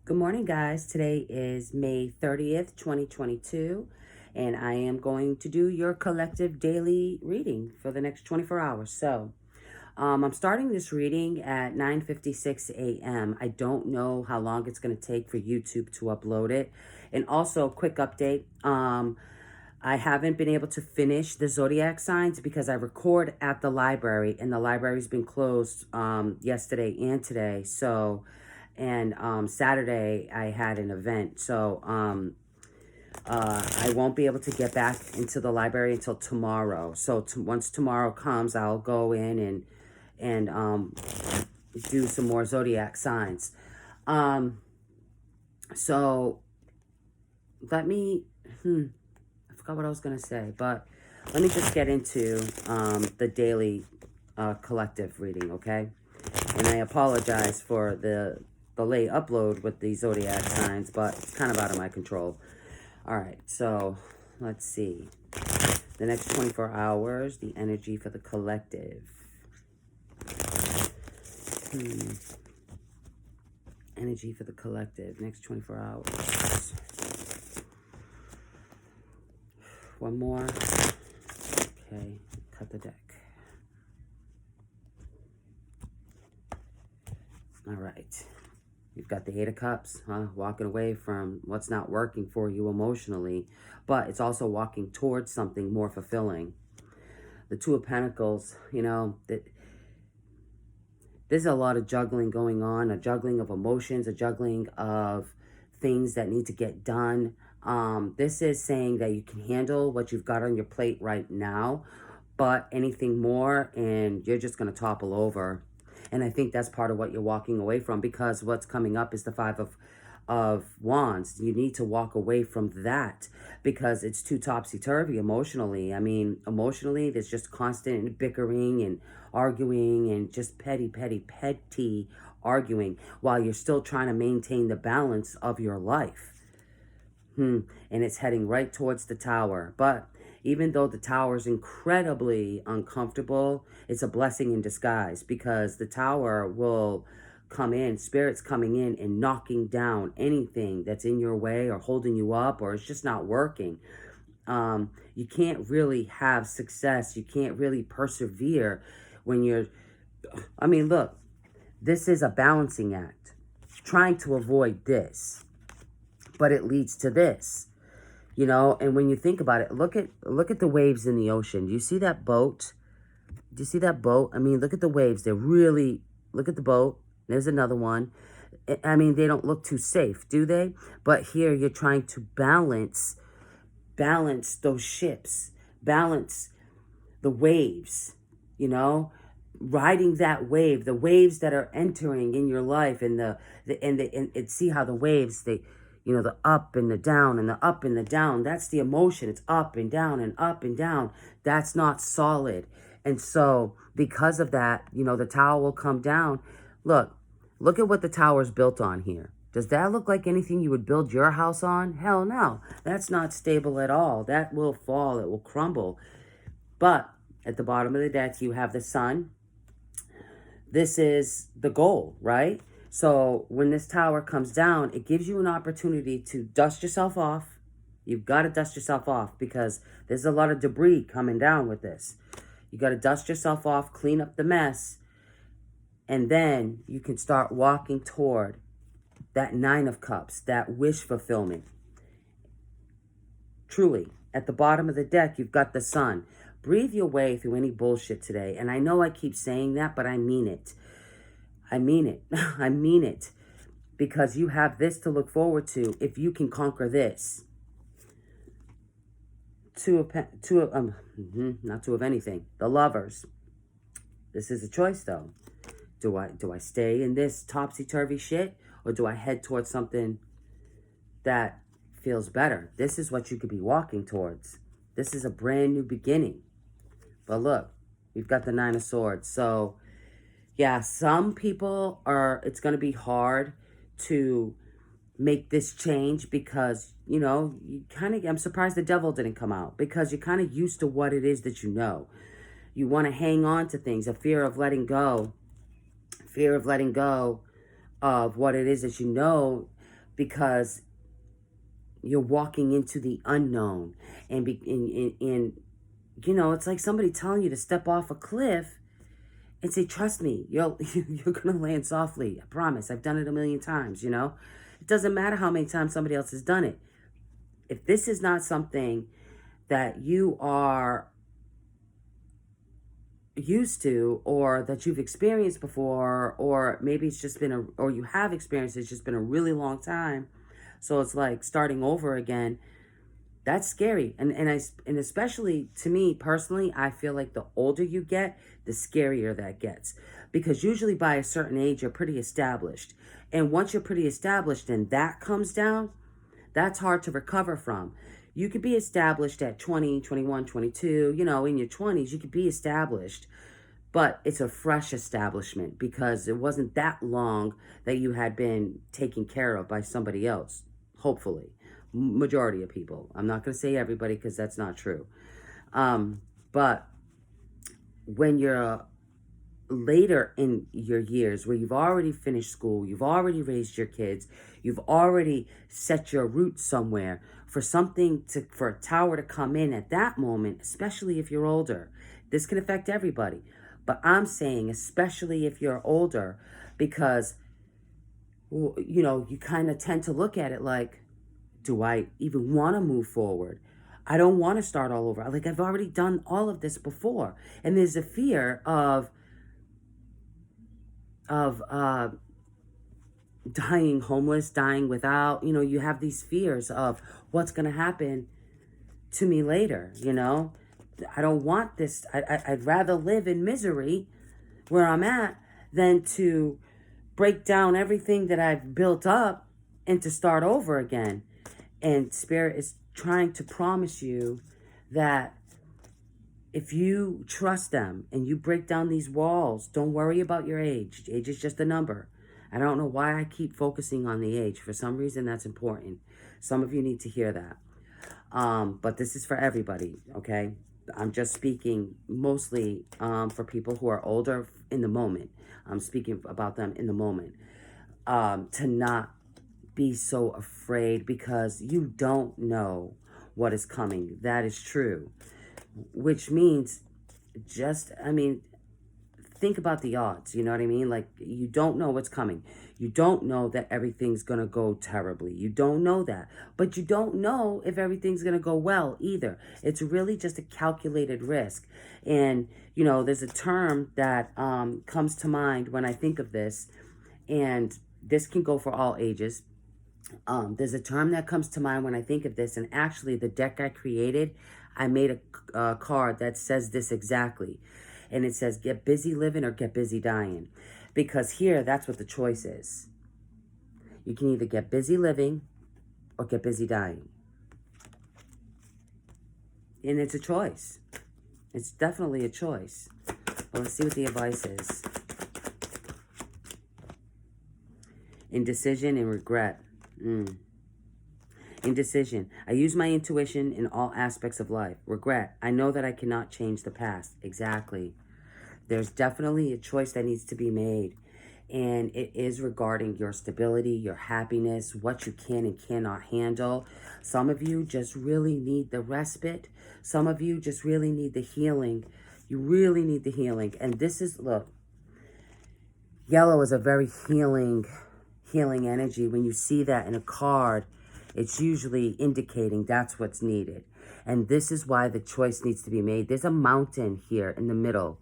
Good morning, guys. Today is May 30th, 2022, and I am going to do your collective daily reading for the next 24 hours. I'm starting this reading at 9:56 a.m. I don't know how long it's going to take for YouTube to upload it. And also, quick update. I haven't been able to finish the zodiac signs because I record at the library, and the library's been closed yesterday and today. And Saturday I had an event, I won't be able to get back into the library until tomorrow. Once tomorrow comes, I'll go in and do some more zodiac signs. Um, so let me. I forgot what I was gonna say, but let me just get into the daily collective reading, okay? And I apologize for the late upload with the zodiac signs, but it's kind of out of my control. All right, so let's see. The next 24 hours, the energy for the collective. Energy for the collective, next 24 hours. One more. Okay, cut the deck. All right. You've got the Eight of Cups, walking away from what's not working for you emotionally, but it's also walking towards something more fulfilling. The Two of Pentacles, there's a lot of juggling going on, a juggling of emotions, a juggling of things that need to get done. This is saying that you can handle what you've got on your plate right now, but anything more and you're just going to topple over. And I think that's part of what you're walking away from, because what's coming up is the Five of Wands. You need to walk away from that because it's too topsy-turvy emotionally. I mean, emotionally, there's just constant bickering and arguing and just petty arguing while you're still trying to maintain the balance of your life. And it's heading right towards the Tower. But even though the Tower is incredibly uncomfortable, it's a blessing in disguise, because the Tower will come in, spirits coming in and knocking down anything that's in your way or holding you up or it's just not working. You can't really have success. You can't really persevere when look, this is a balancing act, trying to avoid this, but it leads to this. And when you think about it, look at the waves in the ocean. Do you see that boat? Do you see that boat? I mean, look at the waves. Look at the boat. There's another one. I mean, they don't look too safe, do they? But here you're trying to balance those ships, balance the waves, riding that wave, the waves that are entering in your life, and see how the waves, the up and the down and the up and the down, that's the emotion. It's up and down and up and down. That's not solid. And so because of that, the tower will come down. Look at what the tower's built on here. Does that look like anything you would build your house on? Hell no. That's not stable at all. That will fall. It will crumble. But at the bottom of the deck, you have the sun. This is the goal, right? So when this tower comes down, it gives you an opportunity to dust yourself off. You've got to dust yourself off because there's a lot of debris coming down with this. You got to dust yourself off, clean up the mess, and then you can start walking toward that Nine of Cups, that wish fulfillment. Truly, at the bottom of the deck, you've got the sun. Breathe your way through any bullshit today. And I know I keep saying that, but I mean it. I mean it. I mean it. Because you have this to look forward to if you can conquer this. Not two of anything. The Lovers. This is a choice, though. Do I stay in this topsy-turvy shit, or do I head towards something that feels better? This is what you could be walking towards. This is a brand new beginning. But look, we've got the Nine of Swords. So, yeah, some people it's going to be hard to make this change because, I'm surprised the devil didn't come out, because you're kind of used to what it is that you know. You want to hang on to things, a fear of letting go of what it is that you know. because you're walking into the unknown. And, you know, it's like somebody telling you to step off a cliff and say, trust me, you're going to land softly. I promise. I've done it a million times, you know. It doesn't matter how many times somebody else has done it. If this is not something that you are used to, or that you've experienced before, or maybe it's just been or you have experienced, it's just been a really long time, so it's like starting over again, that's scary. And especially to me personally, I feel like the older you get, the scarier that gets, because usually by a certain age you're pretty established, and once you're pretty established and that comes down, that's hard to recover from. You could be established at 20, 21, 22, you know, in your 20s, you could be established, but it's a fresh establishment because it wasn't that long that you had been taken care of by somebody else, hopefully. Majority of people. I'm not going to say everybody because that's not true. But when you're later in your years, where you've already finished school, you've already raised your kids, you've already set your roots somewhere, for a tower to come in at that moment, especially if you're older, this can affect everybody. But I'm saying especially if you're older, because, you know, you kind of tend to look at it like, do I even want to move forward? I don't want to start all over. Like, I've already done all of this before. And there's a fear of dying homeless, dying without, you know, you have these fears of what's going to happen to me later, you know. I don't want this. I'd rather live in misery where I'm at than to break down everything that I've built up and to start over again. And Spirit is trying to promise you that if you trust them and you break down these walls, don't worry about your age. Age is just a number. I don't know why I keep focusing on the age. For some reason, that's important. Some of you need to hear that. But this is for everybody, okay? I'm just speaking mostly for people who are older in the moment. I'm speaking about them in the moment. To not be so afraid, because you don't know what is coming. That is true. Which means think about the odds, you know what I mean? Like, you don't know what's coming. You don't know that everything's going to go terribly. You don't know that. But you don't know if everything's going to go well either. It's really just a calculated risk. And, you know, there's a term that comes to mind when I think of this, and this can go for all ages. There's a term that comes to mind when I think of this, and actually the deck I created, I made a card that says this exactly. And it says, get busy living or get busy dying. Because here, that's what the choice is. You can either get busy living or get busy dying. And it's a choice. It's definitely a choice. Well, let's see what the advice is. Indecision and regret. Indecision. I use my intuition in all aspects of life. Regret. I know that I cannot change the past. Exactly. There's definitely a choice that needs to be made. And it is regarding your stability, your happiness, what you can and cannot handle. Some of you just really need the respite. Some of you just really need the healing. You really need the healing. And this is, look, yellow is a very healing energy. When you see that in a card, it's usually indicating that's what's needed. And this is why the choice needs to be made. There's a mountain here in the middle.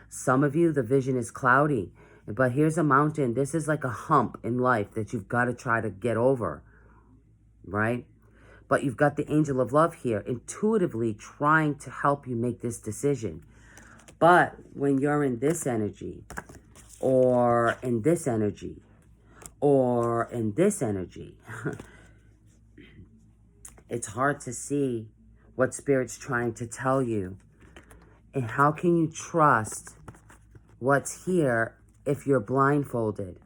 Some of you, the vision is cloudy, but here's a mountain. This is like a hump in life that you've got to try to get over, right? But you've got the angel of love here intuitively trying to help you make this decision. But when you're in this energy, or in this energy, or in this energy, it's hard to see what Spirit's trying to tell you. And how can you trust what's here if you're blindfolded?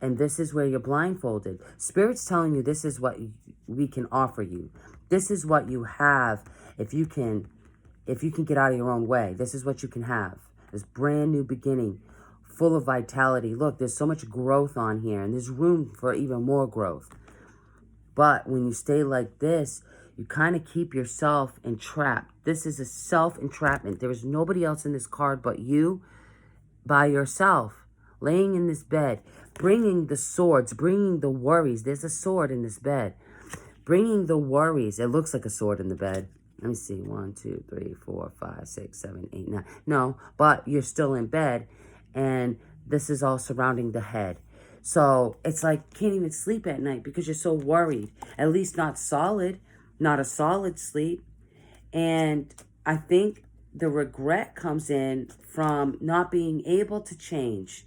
And this is where you're blindfolded. Spirit's telling you this is what we can offer you. This is what you have if you can get out of your own way. This is what you can have. This brand new beginning, full of vitality. Look, there's so much growth on here, and there's room for even more growth. But when you stay like this, you kind of keep yourself entrapped. This is a self-entrapment. There is nobody else in this card but you by yourself, laying in this bed, bringing the swords, bringing the worries. There's a sword in this bed. Bringing the worries. It looks like a sword in the bed. Let me see. 1, 2, 3, 4, 5, 6, 7, 8, 9. No, but you're still in bed. And this is all surrounding the head. So it's like can't even sleep at night because you're so worried. At least not solid. Not a solid sleep. And I think the regret comes in from not being able to change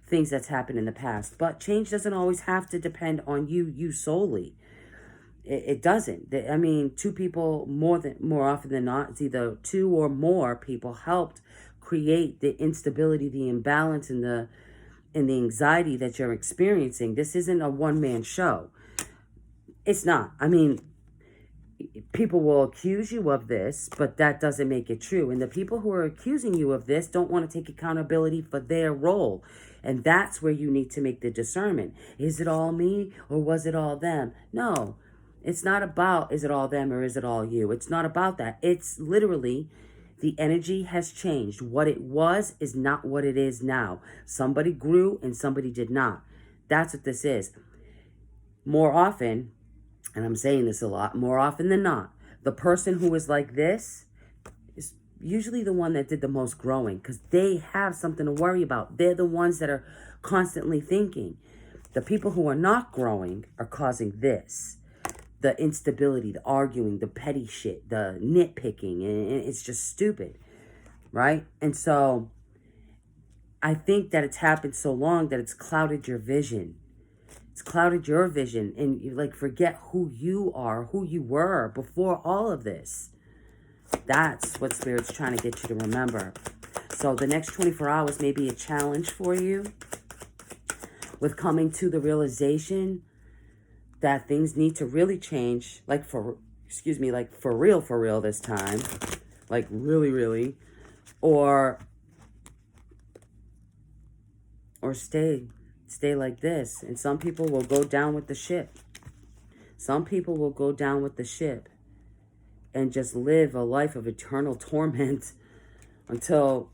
things that's happened in the past. But change doesn't always have to depend on you solely. It doesn't. I mean, two people more often than not, it's either two or more people helped create the instability, the imbalance, and the anxiety that you're experiencing. This isn't a one-man show. It's not. I mean, people will accuse you of this, but that doesn't make it true. And the people who are accusing you of this don't want to take accountability for their role. And that's where you need to make the discernment. Is it all me or was it all them? No. It's not about is it all them or is it all you. It's not about that. It's literally the energy has changed. What it was is not what it is now. Somebody grew and somebody did not. That's what this is. More often, and I'm saying this a lot, more often than not, the person who is like this is usually the one that did the most growing because they have something to worry about. They're the ones that are constantly thinking. The people who are not growing are causing this. The instability, the arguing, the petty shit, the nitpicking, and it's just stupid, right? And so I think that it's happened so long that it's clouded your vision. It's clouded your vision, and you like forget who you are, who you were before all of this. That's what Spirit's trying to get you to remember. So the next 24 hours may be a challenge for you with coming to the realization that things need to really change, like for real this time, like really, or stay like this. And some people will go down with the ship. Some people will go down with the ship and just live a life of eternal torment until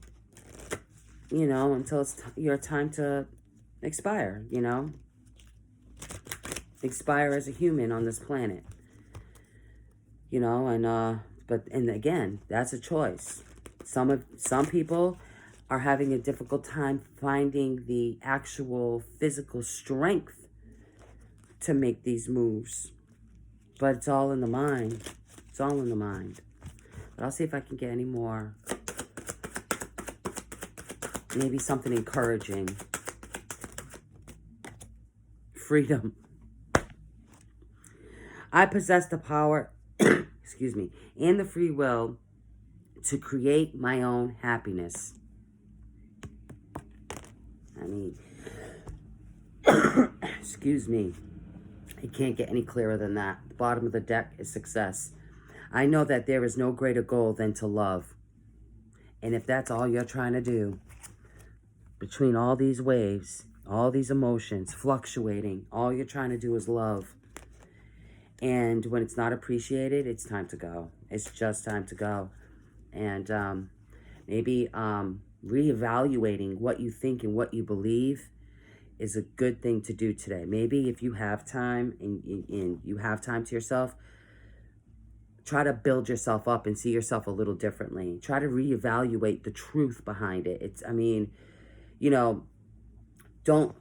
it's your time to expire, expire as a human on this planet, and again, that's a choice. Some people are having a difficult time finding the actual physical strength to make these moves, but it's all in the mind. It's all in the mind. But I'll see if I can get any more, maybe something encouraging. Freedom. I possess the power, excuse me, and the free will to create my own happiness. I mean, excuse me. It can't get any clearer than that. The bottom of the deck is success. I know that there is no greater goal than to love. And if that's all you're trying to do, between all these waves, all these emotions fluctuating, all you're trying to do is love. And when it's not appreciated, it's time to go. It's just time to go. And maybe reevaluating what you think and what you believe is a good thing to do today. Maybe if you have time and you have time to yourself, try to build yourself up and see yourself a little differently. Try to reevaluate the truth behind it. Don't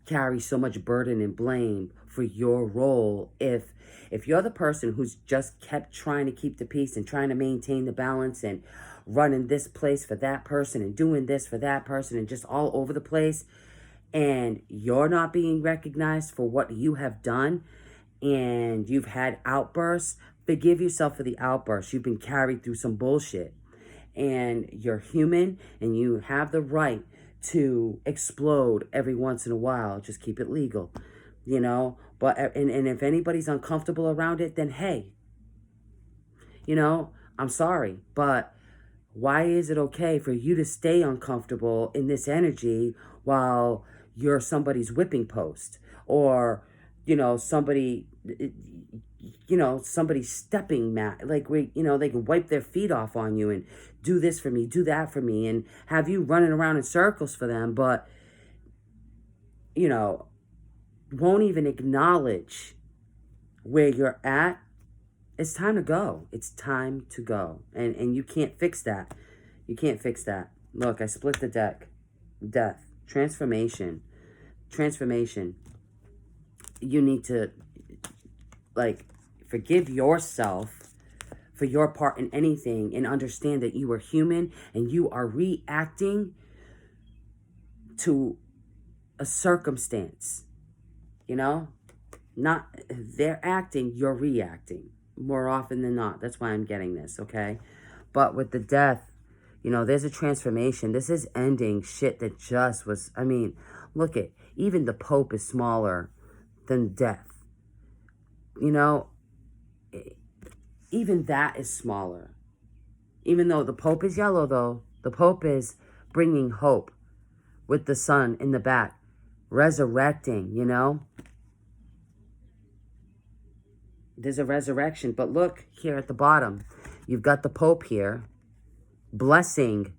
carry so much burden and blame for your role. If you're the person who's just kept trying to keep the peace and trying to maintain the balance and running this place for that person and doing this for that person and just all over the place, and you're not being recognized for what you have done, and you've had outbursts, forgive yourself for the outbursts. You've been carried through some bullshit, and you're human, and you have the right to explode every once in a while. Just keep it legal, But and if anybody's uncomfortable around it, then hey, I'm sorry, but why is it okay for you to stay uncomfortable in this energy while you're somebody's whipping post, or you know, somebody, you know, somebody stepping mat, like, you know, they can wipe their feet off on you and do this for me, do that for me, and have you running around in circles for them, but, you know, won't even acknowledge where you're at. It's time to go. It's time to go. And you can't fix that. You can't fix that. Look, I split the deck. Death. Transformation. Transformation. You need to, like, forgive yourself for your part in anything and understand that you are human and you are reacting to a circumstance. You know? Not, they're acting, you're reacting. More often than not. That's why I'm getting this, okay? But with the death, you know, there's a transformation. This is ending shit that just was, I mean, look at, even the Pope is smaller than death. You know, even that is smaller. Even though the Pope is yellow, though, the Pope is bringing hope with the sun in the back, resurrecting, you know? There's a resurrection. But look here at the bottom. You've got the Pope here blessing.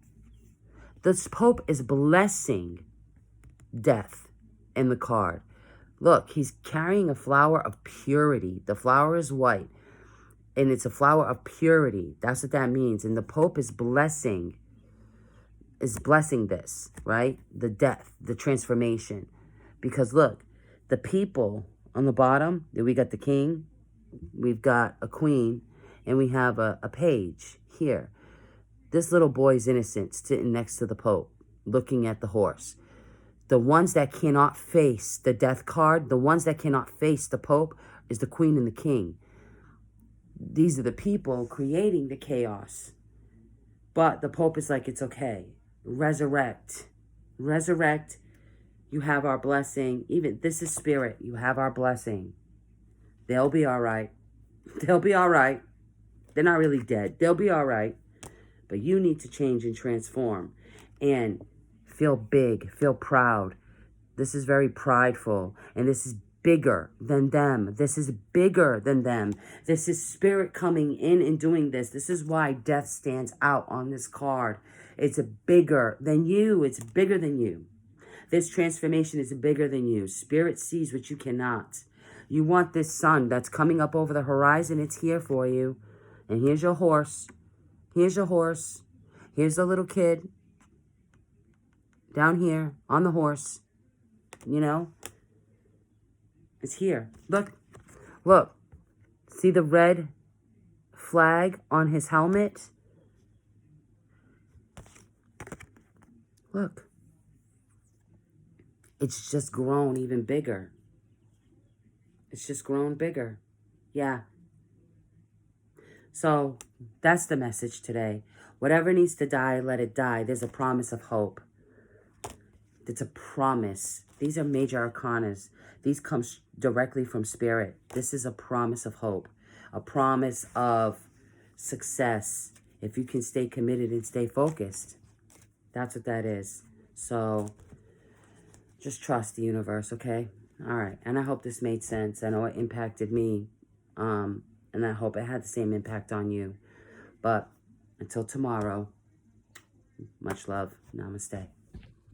This Pope is blessing death in the card. Look, he's carrying a flower of purity. The flower is white. And it's a flower of purity. That's what that means. And the Pope is blessing this, right? The death, the transformation. Because look, the people on the bottom, we got the king, we've got a queen, and we have a page here. This little boy's innocent, sitting next to the Pope, looking at the horse. The ones that cannot face the death card, the ones that cannot face the Pope, is the queen and the king. These are the people creating the chaos. But the Pope is like, it's okay. Resurrect. Resurrect. You have our blessing. Even, this is spirit. You have our blessing. They'll be all right. They'll be all right. They're not really dead. They'll be all right. But you need to change and transform. And feel big. Feel proud. This is very prideful. And this is bigger than them. This is bigger than them. This is spirit coming in and doing this. This is why death stands out on this card. It's bigger than you. It's bigger than you. This transformation is bigger than you. Spirit sees what you cannot. You want this sun that's coming up over the horizon. It's here for you. And here's your horse. Here's your horse. Here's the little kid down here on the horse. You know? It's here. Look. Look. See the red flag on his helmet? Look. It's just grown even bigger. It's just grown bigger. Yeah. So that's the message today. Whatever needs to die, let it die. There's a promise of hope. It's a promise. These are major arcanas. These come directly from spirit. This is a promise of hope. A promise of success. If you can stay committed and stay focused. That's what that is. So just trust the universe, okay? All right. And I hope this made sense. I know it impacted me. And I hope it had the same impact on you. But until tomorrow, much love. Namaste.